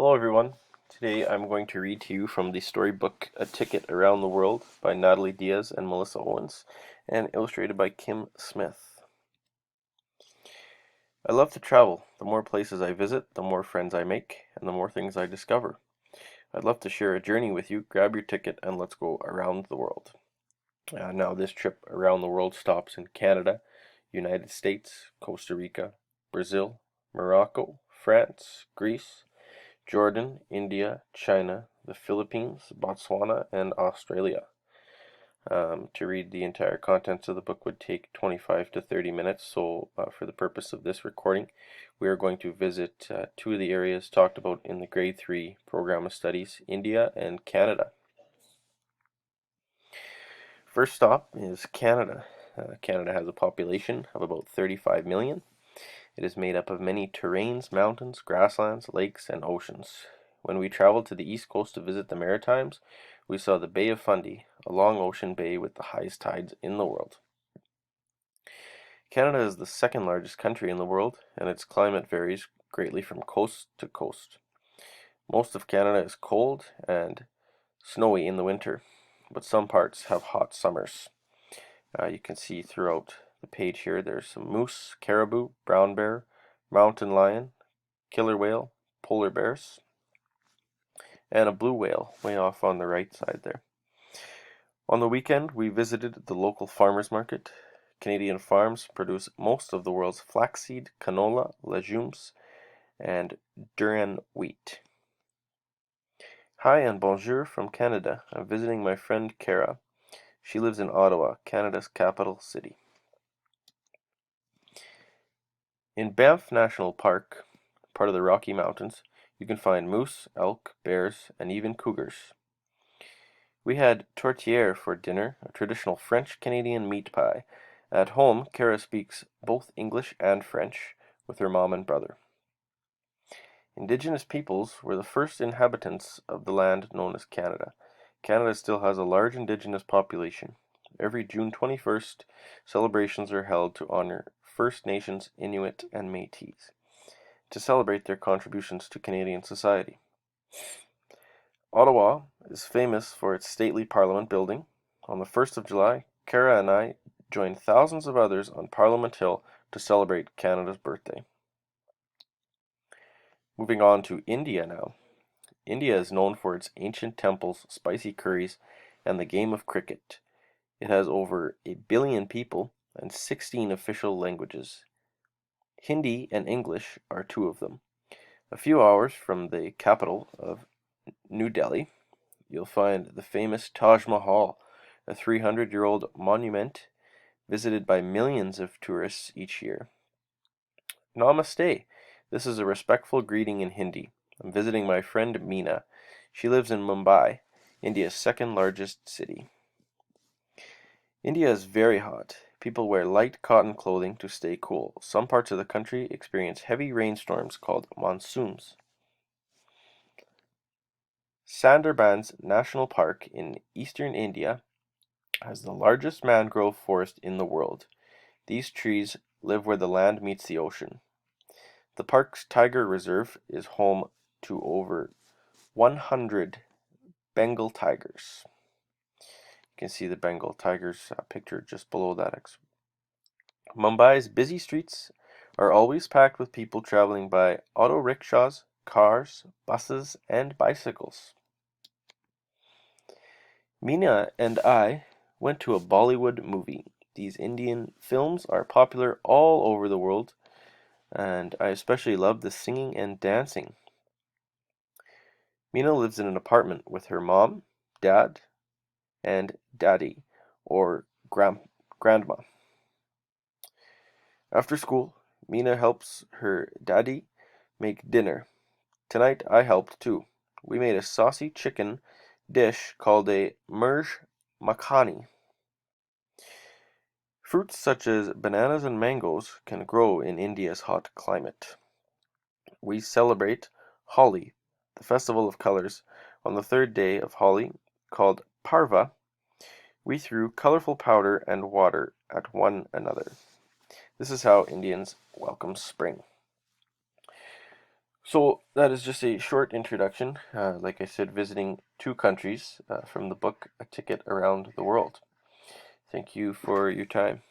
Hello everyone. Today I'm going to read to you from the storybook A Ticket Around the World by Natalie Diaz and Melissa Owens and illustrated by Kim Smith. I love to travel. The more places I visit, the more friends I make, and the more things I discover. I'd love to share a journey with you. Grab your ticket and let's go around the world. Now this trip around the world stops in Canada, United States, Costa Rica, Brazil, Morocco, France, Greece, Jordan, India, China, the Philippines, Botswana, and Australia. To read the entire contents of the book would take 25 to 30 minutes, so for the purpose of this recording, we are going to visit two of the areas talked about in the Grade 3 Program of Studies, India and Canada. First stop is Canada. Canada has a population of about 35 million. It is made up of many terrains, mountains, grasslands, lakes, and oceans. When we traveled to the east coast to visit the Maritimes, we saw the Bay of Fundy, a long ocean bay with the highest tides in the world. Canada is the second largest country in the world, and its climate varies greatly from coast to coast. Most of Canada is cold and snowy in the winter, but some parts have hot summers. You can see throughout the page here there's some moose, caribou, brown bear, mountain lion, killer whale, polar bears, and a blue whale way off on the right side there. On the weekend, we visited the local farmers market. Canadian farms produce most of the world's flaxseed, canola, legumes, and durum wheat. Hi and bonjour from Canada. I'm visiting my friend Kara. She lives in Ottawa, Canada's capital city. In Banff National Park, part of the Rocky Mountains, you can find moose, elk, bears, and even cougars. We had tourtière for dinner, a traditional French-Canadian meat pie. At home, Kara speaks both English and French with her mom and brother. Indigenous peoples were the first inhabitants of the land known as Canada. Canada still has a large Indigenous population. Every June 21st, celebrations are held to honor First Nations, Inuit, and Métis, to celebrate their contributions to Canadian society. Ottawa is famous for its stately Parliament building. On the 1st of July, Kara and I joined thousands of others on Parliament Hill to celebrate Canada's birthday. Moving on to India now. India is known for its ancient temples, spicy curries, and the game of cricket. It has over 1 billion people and 16 official languages. Hindi and English are two of them. A few hours from the capital of New Delhi, you'll find the famous Taj Mahal, a 300-year-old monument visited by millions of tourists each year. Namaste. This is a respectful greeting in Hindi. I'm visiting my friend Meena. She lives in Mumbai, India's second largest city. India is very hot. People wear light cotton clothing to stay cool. Some parts of the country experience heavy rainstorms called monsoons. Sundarbans National Park in eastern India has the largest mangrove forest in the world. These trees live where the land meets the ocean. The park's tiger reserve is home to over 100 Bengal tigers. You can see the Bengal tigers pictured just below that. Mumbai's busy streets are always packed with people traveling by auto rickshaws, cars, buses, and bicycles. Meena and I went to a Bollywood movie. These Indian films are popular all over the world, and I especially love the singing and dancing. Meena lives in an apartment with her mom, dad, and daddy, or grandma. After school, Meena helps her daddy make dinner. Tonight I helped too. We made a saucy chicken dish called a murj makhani. Fruits such as bananas and mangoes can grow in India's hot climate. We celebrate Holi, the festival of colors. On the third day of Holi, called Parva, we threw colorful powder and water at one another. This is how Indians welcome spring. So that is just a short introduction. Like I said, visiting two countries from the book A Ticket Around the World. Thank you for your time.